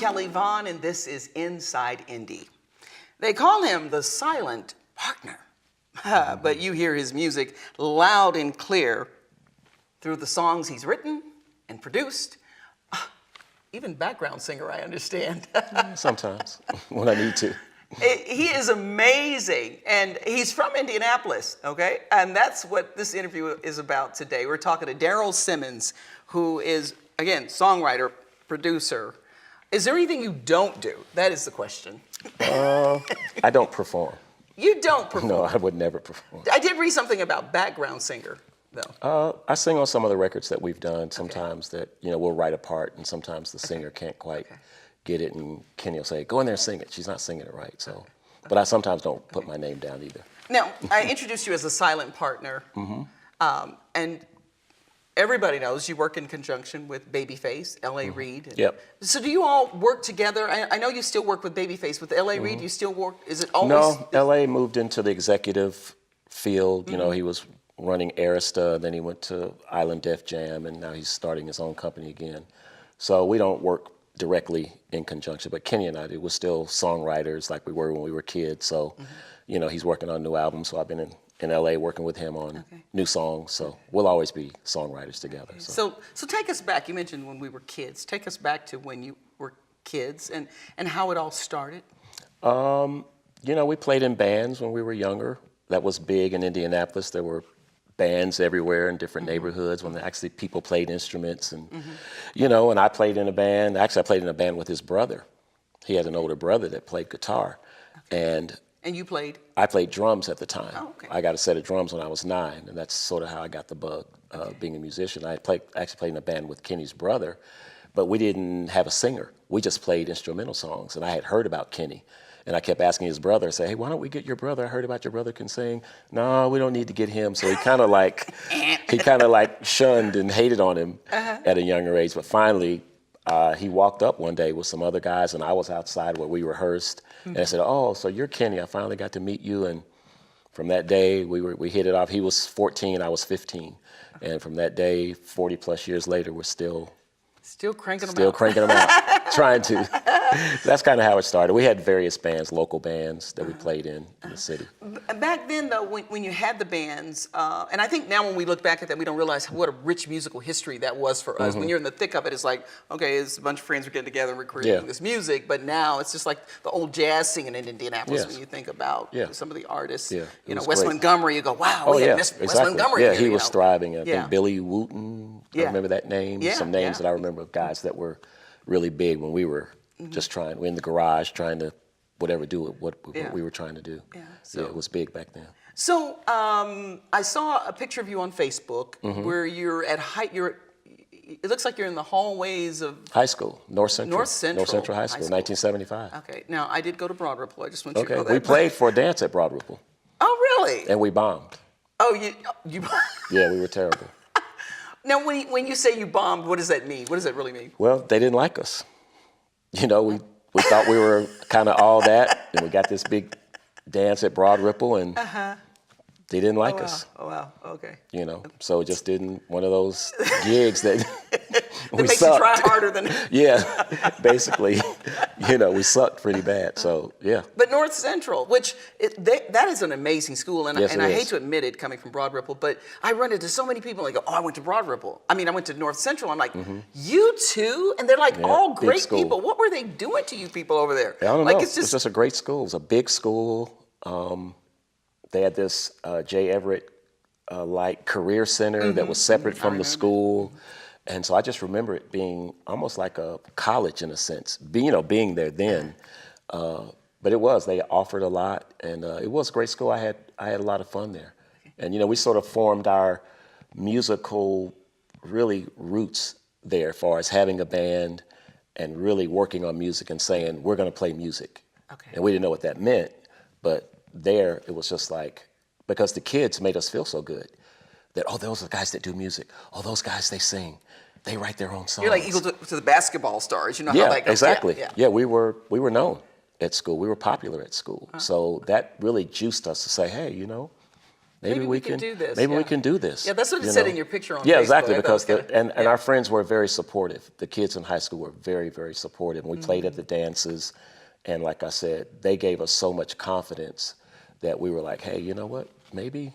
Kelly Vaughn, and this is Inside Indy. They call him the silent partner, but you hear his music loud and clear through the songs he's written and produced. Even background singer, I understand. Sometimes, when I need to. He is amazing, and he's from Indianapolis, okay? And that's what this interview is about today. We're talking to Daryl Simmons, who is, again, songwriter, producer. Is there anything you don't do? That is the question. I don't perform. You don't perform? No, I would never perform. I did read something about background singer, though. I sing on some of the records that we've done. Sometimes that, we'll write a part, and sometimes the singer can't quite get it, and Kenny will say, go in there and sing it. She's not singing it right, so. But I sometimes don't put my name down either. Now, I introduced you as a silent partner, and everybody knows you work in conjunction with Babyface, L.A. Reid. Yep. So do you all work together? I know you still work with Babyface. With L.A. Reid, you still work? Is it always? No, L.A. moved into the executive field. He was running Arista, then he went to Island Def Jam, and now he's starting his own company again. So we don't work directly in conjunction, but Kenny and I do. We're still songwriters like we were when we were kids. So, he's working on a new album, so I've been in LA working with him on new songs. So we'll always be songwriters together. So take us back. You mentioned when we were kids. Take us back to when you were kids and how it all started. We played in bands when we were younger. That was big in Indianapolis. There were bands everywhere in different neighborhoods when actually people played instruments and, and I played in a band. Actually, I played in a band with his brother. He had an older brother that played guitar. And you played? I played drums at the time. Oh, okay. I got a set of drums when I was 9, and that's sort of how I got the bug being a musician. I actually played in a band with Kenny's brother, but we didn't have a singer. We just played instrumental songs, and I had heard about Kenny. And I kept asking his brother, I said, hey, why don't we get your brother? I heard about your brother can sing. No, we don't need to get him. So he kind of like shunned and hated on him at a younger age. But finally, he walked up one day with some other guys, and I was outside where we rehearsed. And I said, oh, so you're Kenny. I finally got to meet you. And from that day, we hit it off. He was 14, I was 15. And from that day, 40 plus years later, we're still cranking them out. Still cranking them out, trying to. That's kind of how it started. We had various bands, local bands that we played in the city. Back then, though, when you had the bands, and I think now when we look back at that, we don't realize what a rich musical history that was for us. When you're in the thick of it, it's like, okay, it's a bunch of friends are getting together and we're creating this music. But now it's just like the old jazz singing in Indianapolis when you think about some of the artists. Wes Montgomery, you go, wow, we had Wes Montgomery. Yeah, he was thriving. I think Billy Wooten, I remember that name. Some names that I remember of guys that were really big when we were just we're in the garage trying to do what we were trying to do. So it was big back then. So I saw a picture of you on Facebook where you're at it looks like you're in the hallways of high school, North Central High School, 1975. Okay, now I did go to Broad Ripple. I just want you to know that. We played for a dance at Broad Ripple. Oh, really? And we bombed. Oh, you Yeah, we were terrible. Now, when you say you bombed, what does that mean? What does that really mean? Well, they didn't like us. We thought we were kind of all that, and we got this big dance at Broad Ripple, and they didn't like us. Oh, wow. Okay. So it just didn't, one of those gigs that we makes sucked. You try harder than... Yeah, basically, we sucked pretty bad, so yeah. But North Central, which, that is an amazing school, and, yes, I hate to admit it coming from Broad Ripple, but I run into so many people and they go, oh, I went to Broad Ripple. I went to North Central. I'm like, you too? And they're like, all great people. What were they doing to you people over there? I don't know. It's just a great school. It was a big school. They had this J. Everett career center that was separate from the school. And so I just remember it being almost like a college in a sense, being there then. But it was, they offered a lot, and it was a great school. I had a lot of fun there. And we sort of formed our musical really roots there as far as having a band and really working on music and saying, we're gonna play music. Okay. And we didn't know what that meant, but there it was just like, because the kids made us feel so good that, oh, those are the guys that do music. Oh, those guys, they sing. They write their own songs. You're like equal to the basketball stars. How that goes. Exactly. Yeah, we were known at school. We were popular at school. So that really juiced us to say, hey, maybe we can do this. Maybe we Yeah. can do this. Yeah, that's what it said in your picture on Yeah, Facebook. exactly. I thought Because it was kinda- and our friends were very supportive. The kids in high school were very, very supportive. We played at the dances, and like I said, they gave us so much confidence that we were like, hey, you know what? Maybe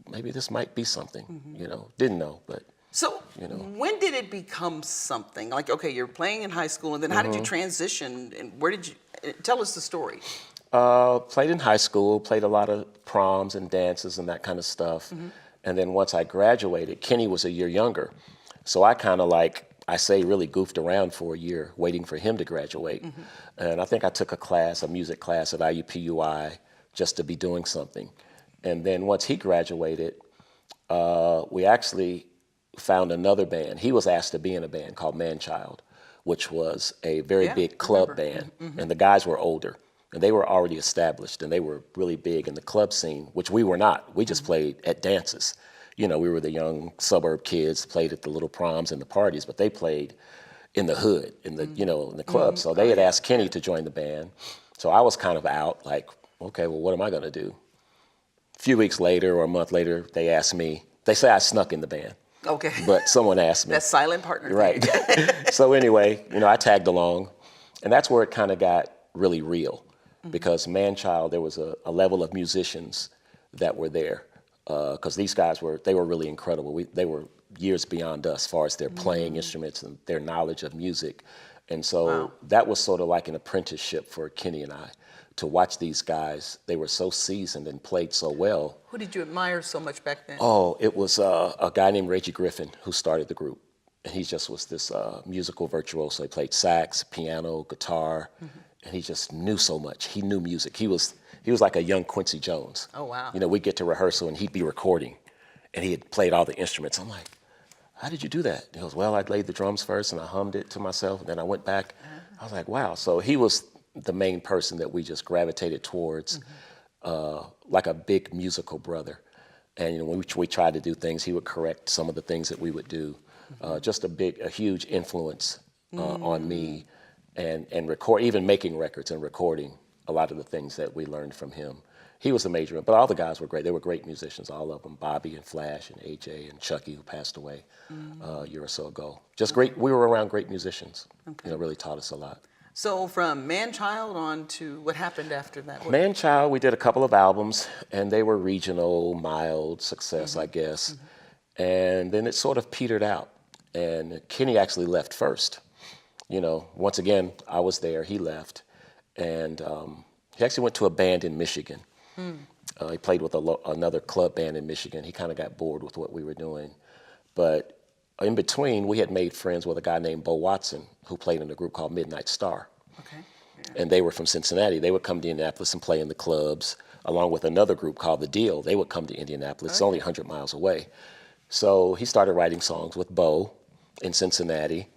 this might be something. You know, didn't know, but. So when did it become something? Like, okay, you're playing in high school, and then how did you transition, and where did you, tell us the story. Played in high school, played a lot of proms and dances and that kind of stuff. And then once I graduated, Kenny was a year younger. So I kind of really goofed around for a year waiting for him to graduate. And I think I took a music class at IUPUI just to be doing something. And then once he graduated, we actually found another band. He was asked to be in a band called Manchild, which was a very big club band. And the guys were older. And they were already established, and they were really big in the club scene, which we were not. We just played at dances. You know, we were the young suburb kids, played at the little proms and the parties, but they played in the hood, in the in the clubs. So they had asked Kenny to join the band. So I was kind of out, like, okay, well, what am I gonna do? A few weeks later or a month later, they asked me. They say I snuck in the band. Okay. But someone asked me. That silent partner thing. Right. So anyway, I tagged along, and that's where it kind of got really real. Because Manchild, there was a level of musicians that were there, because these guys were really incredible. They were years beyond us as far as their playing instruments and their knowledge of music. And so that was sort of like an apprenticeship for Kenny and I, to watch these guys. They were so seasoned and played so well. Who did you admire so much back then? Oh, it was a guy named Reggie Griffin who started the group. And he just was this musical virtuoso. He played sax, piano, guitar. And he just knew so much. He knew music. He was like a young Quincy Jones. Oh, wow. We'd get to rehearsal and he'd be recording, and he had played all the instruments. I'm like, how did you do that? He goes, well, I laid the drums first and I hummed it to myself, and then I went back. I was like, wow. So he was the main person that we just gravitated towards, like a big musical brother. And when we tried to do things, he would correct some of the things that we would do. Just a huge influence on me. And record, even making records and recording a lot of the things that we learned from him. He was a major, but all the guys were great. They were great musicians, all of them. Bobby and Flash and AJ and Chucky, who passed away a year or so ago. Just great. We were around great musicians. Really taught us a lot. So from Manchild on to what happened after that? Manchild, we did a couple of albums, and they were regional, mild success, I guess. And then it sort of petered out. And Kenny actually left first. Once again, I was there, he left, and he actually went to a band in Michigan. He played with another club band in Michigan. He kind of got bored with what we were doing. But in between, we had made friends with a guy named Bo Watson, who played in a group called Midnight Star. Okay. Yeah. And they were from Cincinnati. They would come to Indianapolis and play in the clubs, along with another group called The Deal. They would come to Indianapolis. It's only 100 miles away. So he started writing songs with Bo in Cincinnati.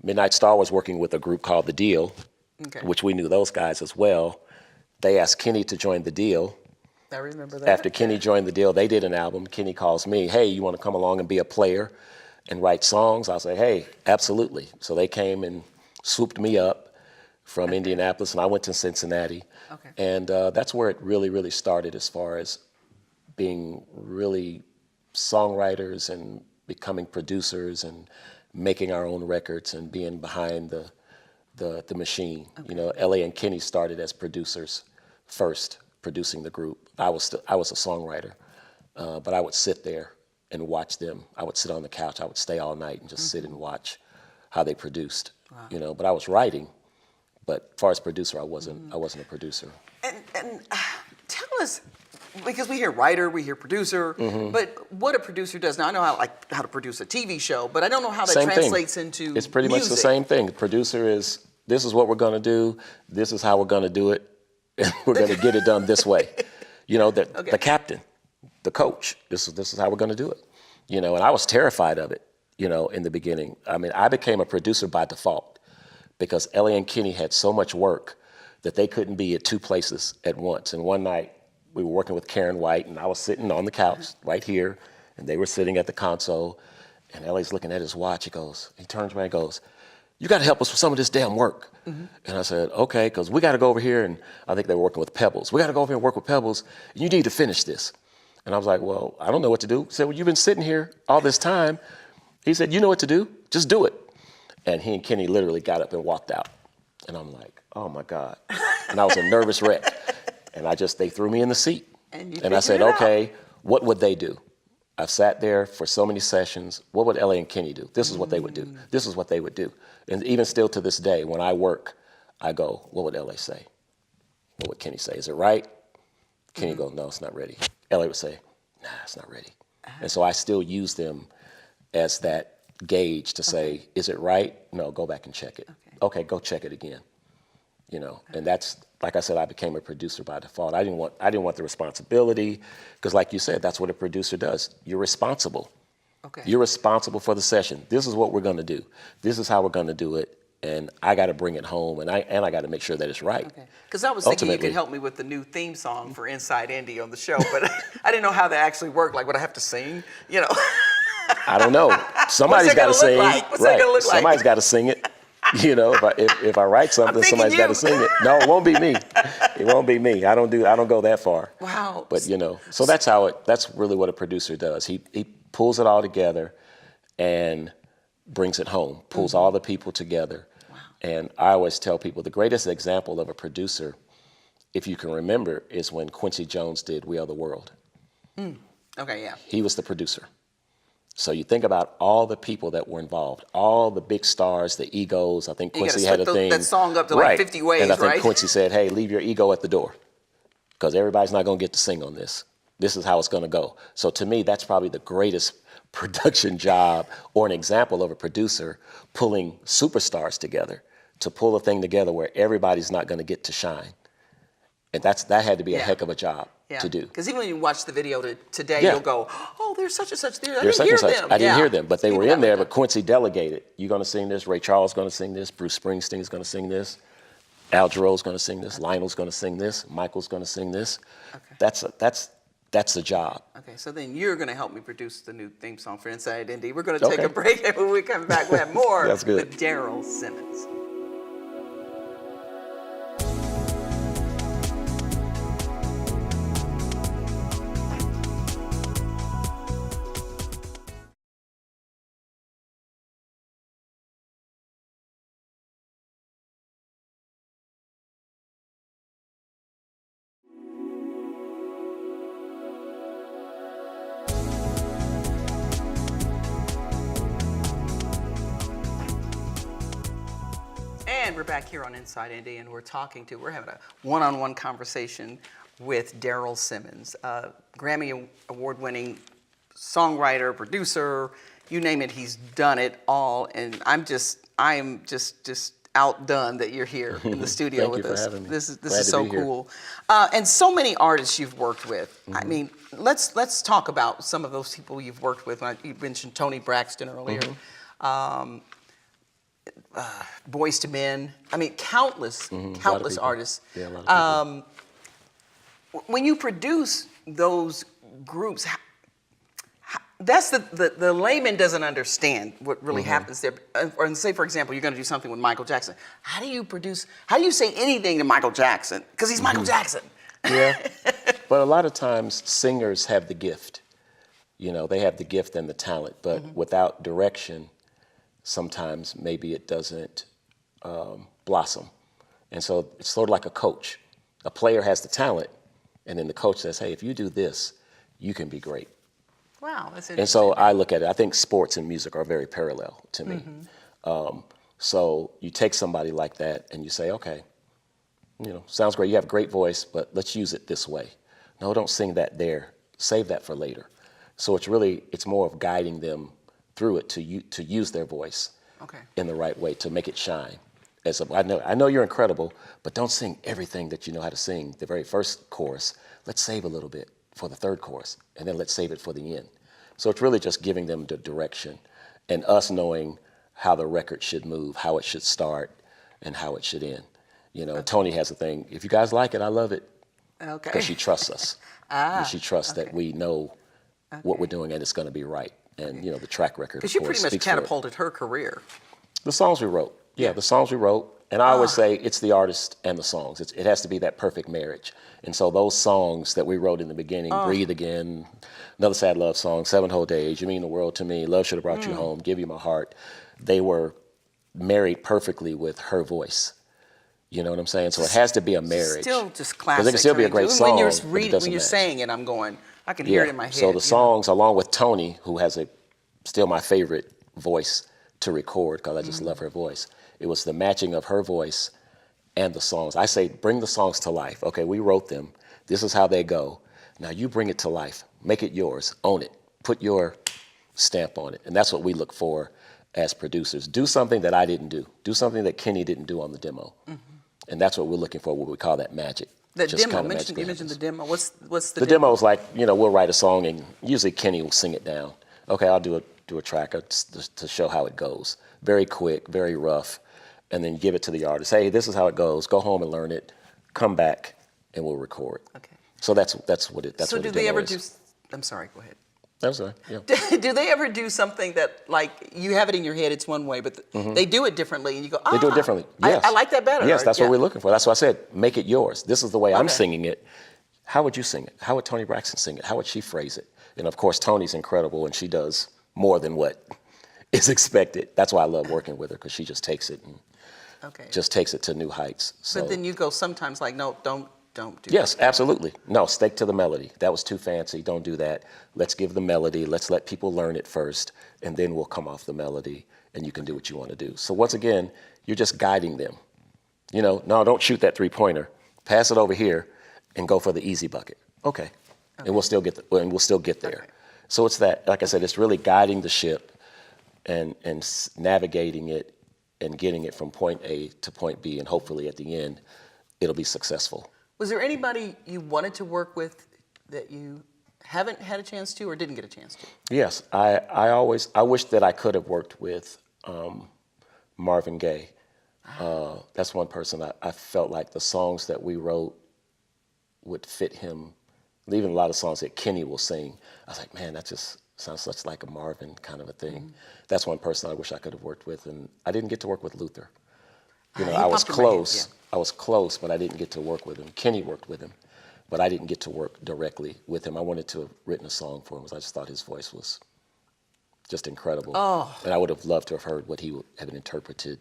Midnight Star was working with a group called The Deal, which we knew those guys as well. They asked Kenny to join The Deal. I remember that. After Kenny joined The Deal, they did an album. Kenny calls me, hey, you want to come along and be a player and write songs? I was like, hey, absolutely. So they came and swooped me up from Indianapolis, and I went to Cincinnati. And that's where it really, really started as far as being really songwriters and becoming producers and making our own records and being behind the machine. L.A. and Kenny started as producers first, producing the group. I was a songwriter, but I would sit there and watch them. I would sit on the couch. I would stay all night and just sit and watch how they produced. But I was writing. But as far as producer, I wasn't a producer. And tell us, because we hear writer, we hear producer, but what a producer does. Now I know how to produce a TV show, but I don't know how that translates into It's pretty music. much the same thing. The producer is, this is what we're going to do, this is how we're going to do it, and we're going to get it done this way. The captain, the coach, this is how we're going to do it. And I was terrified of it, in the beginning. I mean, I became a producer by default because Ellie and Kenny had so much work that they couldn't be at two places at once. And one night, we were working with Karen White, and I was sitting on the couch right here, and they were sitting at the console, and Ellie's looking at his watch. He turns around and goes, you got to help us with some of this damn work. And I said, okay, because we got to go over here, and I think they were working with Pebbles. We got to go over here and work with Pebbles, and you need to finish this. And I was like, well, I don't know what to do. He said, well, you've been sitting here all this time. He said, you know what to do, just do it. And he and Kenny literally got up and walked out. And I'm like, oh my God. And I was a nervous wreck. And they threw me in the seat. And I said, okay, what would they do? I've sat there for so many sessions. What would Ellie and Kenny do? This is what they would do. This is what they would do. And even still to this day, when I work, I go, what would Ellie say? What would Kenny say? Is it right? Kenny go, no, it's not ready. Ellie would say, nah, it's not ready. And so I still use them as that gauge to say, is it right? No, go back and check it. Okay, go check it again. You know, and that's, like I said, I became a producer by default. I didn't want the responsibility, because like you said, that's what a producer does. You're responsible. Okay. You're responsible for the session. This is what we're going to do. This is how we're going to do it. And I got to bring it home, and I got to make sure that it's right. Okay. Because I was thinking you could help me with the new theme song for Inside Indy on the show, but I didn't know how that actually worked. Like, would I have to sing? You know. I don't know. Somebody's got to sing. What's that gonna look like? Somebody's got to sing it. You know, if I write something, somebody's got to sing it. No, it won't be me. It won't be me. I don't go that far. Wow. But you know, so that's really what a producer does. He pulls it all together and brings it home. Pulls all the people together. Wow. And I always tell people the greatest example of a producer, if you can remember, is when Quincy Jones did "We Are the World." Okay, yeah. He was the producer. So you think about all the people that were involved, all the big stars, the egos. I think Quincy had a thing. That song up to like 50 ways, and I think right? Quincy said, hey, leave your ego at the door, because everybody's not going to get to sing on this. This is how it's going to go. So to me, that's probably the greatest production job, or an example of a producer pulling superstars together to pull a thing together where everybody's not going to get to shine. And that had to be a heck of a job to do. Because even when you watch the video today, Yeah. you'll go, oh, there's such and such there. I There's didn't hear such and them. such. I didn't hear them, but they were in there. But But Quincy delegated. You're going to sing this. Ray Charles is going to sing this. Bruce Springsteen is going to sing this. Al Jarreau's going to sing this. Lionel's going to sing this. Michael's going to sing this. Okay. That's the job. Okay, so then you're going to help me produce the new theme song for Inside Indy. We're going to take a break, and when we come back, we'll have more That's good. with Daryl Simmons. And we're back here on Inside Indy, and we're having a one-on-one conversation with Daryl Simmons, Grammy Award-winning songwriter, producer, you name it, he's done it all. And I am just outdone that you're here in the studio with us. Thank you for having me. This is so be here. cool. And so many artists you've worked with. I mean, let's talk about some of those people you've worked with. You mentioned Tony Braxton earlier. Boys to Men. I mean, countless artists. Yeah, a lot of people. When you produce those groups, that's the layman doesn't understand what really happens there. Or say, for example, you're going to do something with Michael Jackson. How do you say anything to Michael Jackson? Because he's Michael Jackson. Yeah, but a lot of times singers have the gift. You know, they have the gift and the talent, but without direction, sometimes maybe it doesn't blossom. And so it's sort of like a coach. A player has the talent, and then the coach says, hey, if you do this, you can be great. Wow, that's interesting. And so I look at it, I think sports and music are very parallel to me. So you take somebody like that and you say, okay, you know, sounds great, you have a great voice, but let's use it this way. No, don't sing that there, save that for later. So it's more of guiding them through it to use their voice in the right way to make it shine. I know you're incredible, but don't sing everything that you know how to sing. The very first chorus, let's save a little bit for the third chorus, and then let's save it for the end. So it's really just giving them the direction and us knowing how the record should move, how it should start, and how it should end. You know, Tony has a thing, if you guys like it, I love it. Okay. Because she trusts us. And she trusts that we know what we're doing and it's going to be right. And, you know, the track record, because you pretty much catapulted her career. The songs we wrote. Yeah, the songs we wrote. And I always say it's the artist and the songs. It has to be that perfect marriage. And so those songs that we wrote in the beginning, Breathe Again, Another Sad Love Song, 7 Whole Days, You Mean the World to Me, Love Should Have Brought You Home, Give You My Heart, they were married perfectly with her voice. You know what I'm saying? So it has to be a marriage. Still just classic. Because it can still be a great song, When you're but it reading, doesn't when you're match. saying it, I'm going, I can hear it in my head. So the songs, along with Tony, who has still my favorite voice to record, because I just love her voice. It was the matching of her voice and the songs. I say, bring the songs to life. Okay, we wrote them. This is how they go. Now you bring it to life. Make it yours. Own it. Put your stamp on it. And that's what we look for as producers. Do something that I didn't do. Do something that Kenny didn't do on the demo. And that's what we're looking for, what we call that magic. The Just demo, kinda you magically mentioned the happens. demo. What's the The demo? demo is like, we'll write a song and usually Kenny will sing it down. Okay, I'll do a track to show how it goes. Very quick, very rough, and then give it to the artist. Hey, this is how it goes. Go home and learn it. Come back, and we'll record. Okay. So that's what it. That's So what do the they demo ever is. do? I'm sorry. Go ahead. That's right. Yeah. Do they ever do something that, like, you have it in your head, it's one way, but they do it differently, and you go, They do it differently. Yes. I like that better. Yes, Or- that's yeah. what we're looking for. That's why I said, make it yours. This is the way I'm Okay. singing it. How would you sing it? How would Toni Braxton sing it? How would she phrase it? And of course, Toni's incredible, and she does more than what is expected. That's why I love working with her, because she just takes it and Okay. just takes it to new heights. So. But then you go sometimes like, no, don't do Yes, absolutely. No, stick to the melody. That was too fancy. Don't do that. Let's give the melody. Let's let people learn it first, and then we'll come off the melody, and you can do what you want to do. So once again, you're just guiding them. No, don't shoot that three-pointer. Pass it over here, and go for the easy bucket. Okay, and we'll still get there. Okay. So it's that. Like I said, it's really guiding the ship, and navigating it, and getting it from point A to point B, and hopefully at the end, it'll be successful. Was there anybody you wanted to work with that you haven't had a chance to or didn't get a chance to? Yes, I wish that I could have worked with Marvin Gaye. That's one person I felt like the songs that we wrote would fit him. Even a lot of songs that Kenny will sing, I was like, man, that just sounds such like a Marvin kind of a thing. That's one person I wish I could have worked with, and I didn't get to work with Luther. He I was popped in my head, close. I was close, but I didn't get to work with him. Kenny worked with him, but I didn't get to work directly with him. I wanted to have written a song for him because I just thought his voice was just incredible. Oh. And I would have loved to have heard what he would have interpreted,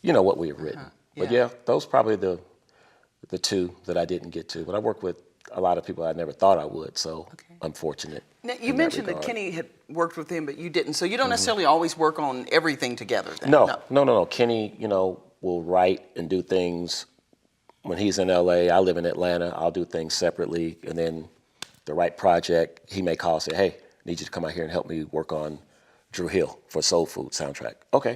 what we have written. But Yeah. those probably the two that I didn't get to. But I worked with a lot of people I never thought I would, so I'm fortunate. Now, you in mentioned that regard. Kenny had worked with him, but you didn't. So you don't necessarily always work on everything together then? No. Kenny, will write and do things when he's in LA. I live in Atlanta. I'll do things separately. And then the right project, he may call and say, hey, I need you to come out here and help me work on Drew Hill for Soul Food soundtrack. Okay.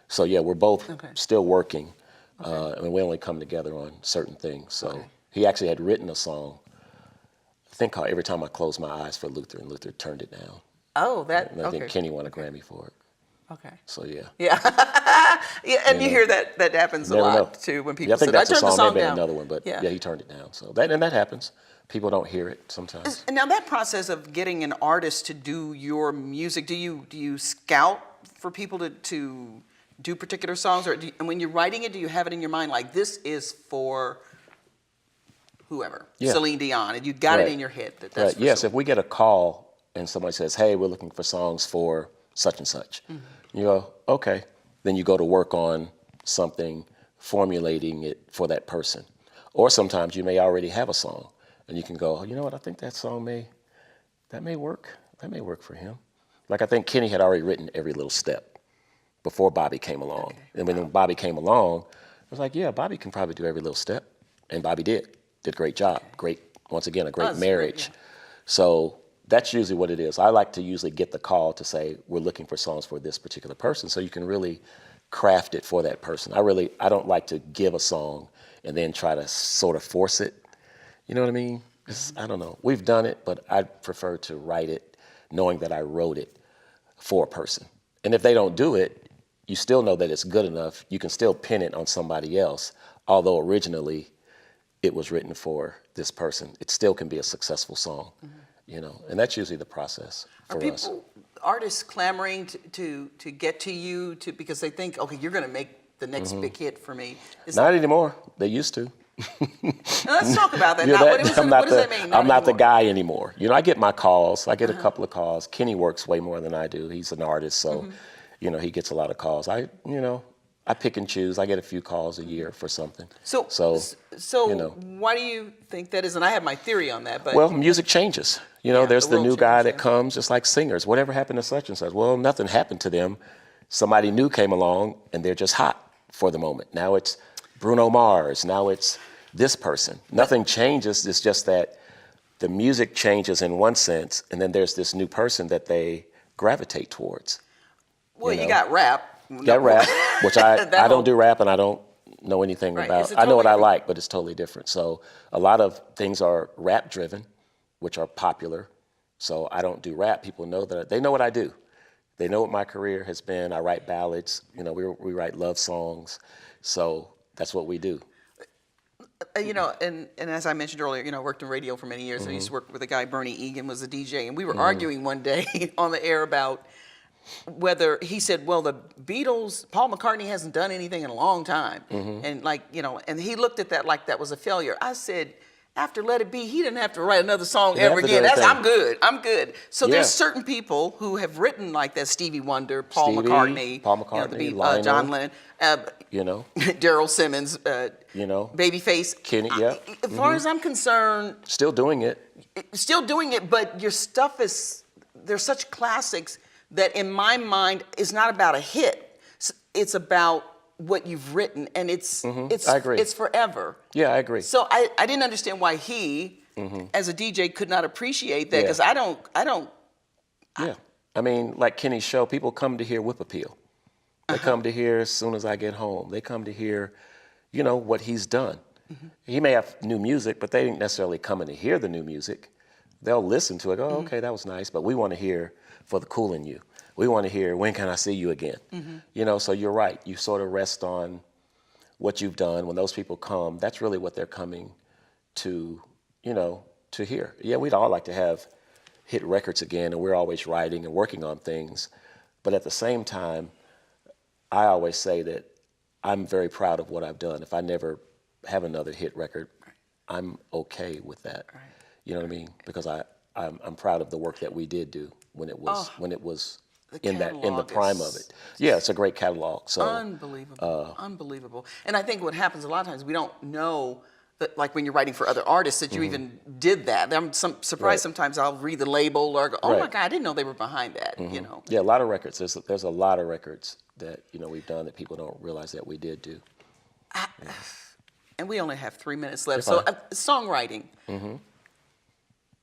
So yeah, we're both still working. And we only come together on certain things. So he actually had written a song, I think called Every Time I Close My Eyes for Luther, and Luther turned it down. Oh, And I think Kenny won a Grammy for it. Okay. So yeah. Yeah. Yeah, and you hear that happens a Never lot know. too when people Yeah, I think say, that's I a turned the song, song maybe down. another one, but yeah, he turned it down. So that happens. People don't hear it sometimes. And now that process of getting an artist to do your music, do you scout for people to do particular songs, or and when you're writing it, do you have it in your mind like this is for whoever, Celine Dion, and you got it in your head that that's for Yes, Celine. if we get a call and somebody says, hey, we're looking for songs for such and such, you go, okay. Then you go to work on something, formulating it for that person. Or sometimes you may already have a song, and you can go, oh, you know what, I think that song may work. That may work for him. Like I think Kenny had already written Every Little Step before Bobby came along. And when Bobby came along, I was like, yeah, Bobby can probably do Every Little Step. And Bobby did a great job. Great, once again, a great marriage. So that's usually what it is. I like to usually get the call to say, we're looking for songs for this particular person, so you can really craft it for that person. I don't like to give a song and then try to sort of force it. You know what I mean? I don't know. We've done it, but I prefer to write it knowing that I wrote it for a person. And if they don't do it, you still know that it's good enough. You can still pin it on somebody else, although originally it was written for this person. It still can be a successful song, and that's usually the process for us. Artists clamoring to get to you because they think, okay, you're going to make the next big hit for me. Not anymore. They used to. Now, let's talk about that. You know, Now, that- what does that mean? I'm not the anymore? guy anymore. You know, I get my calls. I get a couple of calls. Kenny works way more than I do. He's an artist, so you know, he gets a lot of calls. I pick and choose. I get a few calls a year for something. So you know. why do you think that is? And I have my theory on that, but Well, music changes. You know, Yeah, there's the the world new guy changes, that yeah. comes, just like singers. Whatever happened to such and such? Well, nothing happened to them. Somebody new came along, and they're just hot for the moment. Now it's Bruno Mars. Now it's this person. Nothing changes. It's just that the music changes in one sense, and then there's this new person that they gravitate towards. well, you you know. got rap. That rap, which I That don't whole- do rap, and I don't know anything Right, about. it's a I know what I totally- like, but it's totally different. So a lot of things are rap driven, which are popular. So I don't do rap. People know that they know what I do. They know what my career has been. I write ballads. You know, we write love songs. So that's what we do. You know, and as I mentioned earlier, you know, I worked in radio for many years. I used to work with a guy, Bernie Egan, was a DJ, and we were arguing one day on the air about whether he said, well, the Beatles, Paul McCartney hasn't done anything in a long time. And like, you know, and he looked at that like that was a failure. I said, after Let It Be, he didn't have to write another song Didn't ever have to do again. anything. I'm good. So Yeah. there's certain people who have written like that, Stevie Wonder, Paul Stevie, McCartney, Paul you know, McCartney, the Lionel. John Lennon, You know, Daryl Simmons, you know, Babyface. Kenny. Yeah, As far as I'm concerned, still doing it. still doing it, but your stuff is, there's such classics that in my mind is not about a hit. It's about what you've written, and it's I agree. it's forever. Yeah, I agree. So I didn't understand why he, as a DJ, could not appreciate that, Yeah. because I don't. Yeah. I mean, like Kenny's show, people come to hear Whip Appeal. They come to hear As Soon As I Get Home. They come to hear, you know, what he's done. He may have new music, but they ain't necessarily coming to hear the new music. They'll listen to it, okay, that was nice, but we want to hear For the Cool in You. We want to hear When Can I See You Again? You know, so you're right. You sort of rest on what you've done. When those people come, that's really what they're coming to, you know, to hear. Yeah, we'd all like to have hit records again, and we're always writing and working on things. But at the same time, I always say that I'm very proud of what I've done. If I never have another hit record, I'm okay with that. Right. You know what I mean? Because I'm proud of the work that we did do when it was The in the catalog prime of is- it. Yeah, it's a great catalog. So Unbelievable, unbelievable. And I think what happens a lot of times, we don't know that, like when you're writing for other artists, that you even did that. I'm surprised Right. sometimes I'll read the label or go, oh my Right. God, I didn't know they were behind that, you know. yeah, a lot of records. There's a lot of records that, you know, we've done that people don't realize that we did do. And we only have 3 minutes left. You're So fine. songwriting,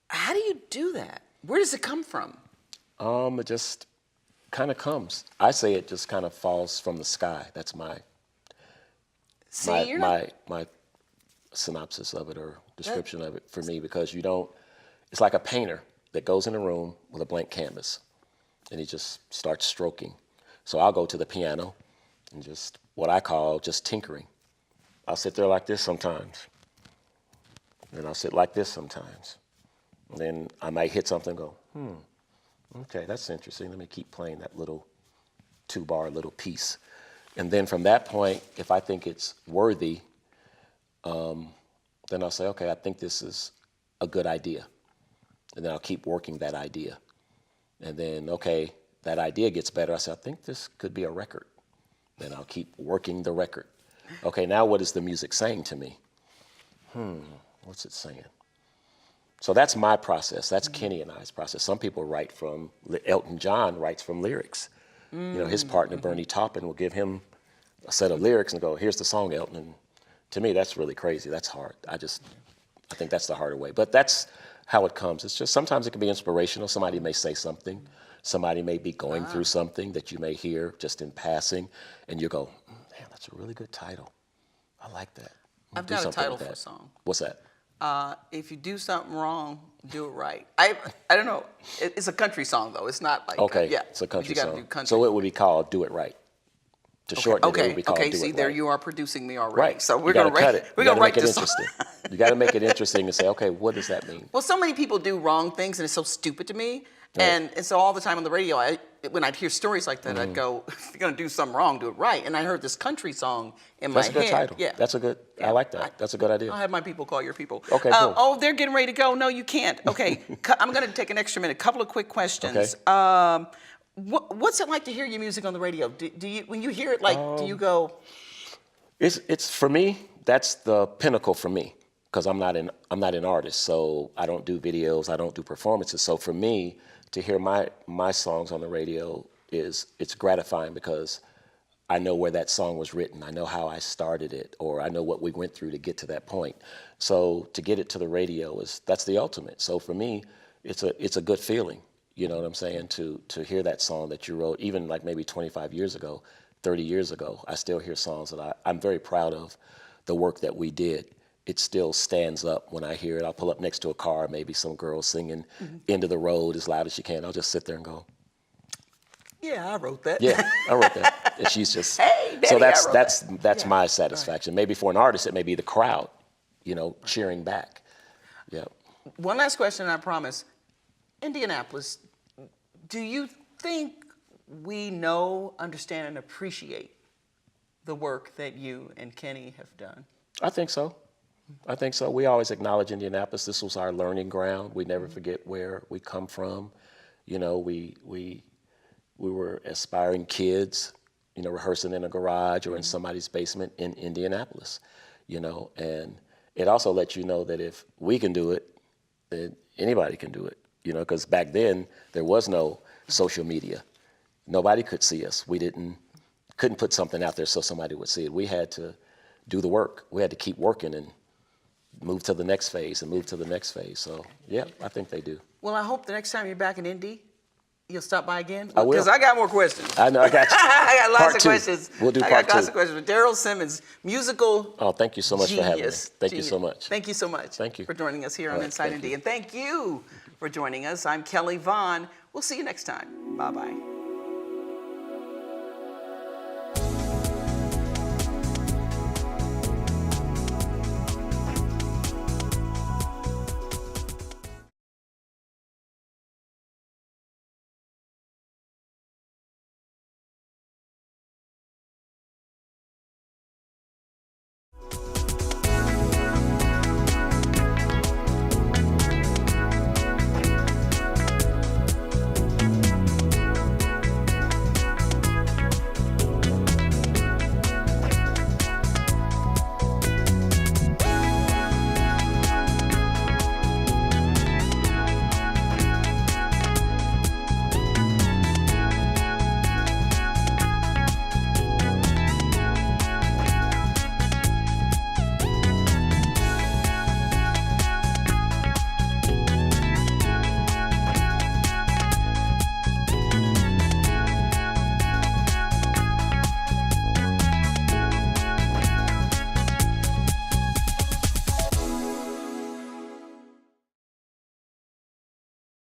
how do you do that? Where does it come from? It just kind of comes. I say it just kind of falls from the sky. That's my See, you're not, my synopsis of it or description of it for me, because you don't, it's like a painter that goes in a room with a blank canvas and he just starts stroking. So I'll go to the piano and just what I call just tinkering. I'll sit there like this sometimes, and I'll sit like this sometimes. And then I might hit something and go, okay, that's interesting. Let me keep playing that little 2-bar little piece. And then from that point, if I think it's worthy, then I'll say, okay, I think this is a good idea. And then I'll keep working that idea. And then, okay, that idea gets better. I say, I think this could be a record. Then I'll keep working the record. Okay, now what is the music saying to me? What's it saying? So that's my process. That's Kenny and I's process. Some people write from, Elton John writes from lyrics. You know, his partner, Bernie Taupin, will give him a set of lyrics and go, here's the song, Elton. And to me, that's really crazy. That's hard. I think that's the harder way. But that's how it comes. It's just, sometimes it can be inspirational. Somebody may say something. Somebody may be going through something that you may hear just in passing. And you go, man, that's a really good title. I like that. I've Do got a something title with for a that. song. What's that? If you do something wrong, do it right. I don't know. It's a country song though. It's not like Okay, yeah. it's a country you gotta song. do country. So it would be called Do It Right. To shorten it, it would be called Okay. Do See, It there Right. you are producing me already. Right. So we're you gotta gonna cut write. it. We're You gonna gotta write make it this song. interesting. You got to make it interesting and say, okay, what does that mean? Well, so many people do wrong things, and it's so stupid to me. And so all the time on the radio, when I'd hear stories like that, I'd go, if you're going to do something wrong, do it right. And I heard this country song in my head. That's a good title. Yeah. That's a good, I like that. That's a good idea. I'll have my people call your people. Okay, cool. Oh, they're getting ready to go. No, you can't. Okay, I'm going to take an extra minute. A couple of quick questions. Okay. What's it like to hear your music on the radio? Do you, when you hear it, like, do you go? It's for me. That's the pinnacle for me, because I'm not an artist, so I don't do videos, I don't do performances. So for me, to hear my songs on the radio it's gratifying, because I know where that song was written, I know how I started it, or I know what we went through to get to that point. So to get it to the radio that's the ultimate. So for me, it's a good feeling. You know what I'm saying? To hear that song that you wrote, even like maybe 25 years ago, 30 years ago, I still hear songs that I'm very proud of the work that we did. It still stands up when I hear it. I'll pull up next to a car, maybe some girl singing End of the Road as loud as she can. I'll just sit there and go, yeah, I wrote that. yeah, I wrote that. And she's just, hey, Daddy, so I wrote that's that. my satisfaction. Maybe for an artist, it may be the crowd, cheering back. Yeah. One last question, I promise. Indianapolis, do you think we know, understand, and appreciate the work that you and Kenny have done? I think so. I think so. We always acknowledge Indianapolis. This was our learning ground. We never forget where we come from. We were aspiring kids, rehearsing in a garage or in somebody's basement in Indianapolis, and it also lets you know that if we can do it, then anybody can do it, because back then there was no social media. Nobody could see us. We couldn't put something out there so somebody would see it. We had to do the work. We had to keep working and move to the next phase and move to the next phase. So yeah, I think they do. Well, I hope the next time you're back in Indy, you'll stop by again. I will. Because I got more questions. I know, I got you. I got lots Part of two. questions. We'll do I part got lots two. of questions. Daryl Simmons, musical Oh, thank you so much for having me. genius. Thank you so much. Thank you so much. Thank you. For joining us here on All right, Inside thank Indy. you. And thank you for joining us. I'm Kelly Vaughn. We'll see you next time. Bye-bye.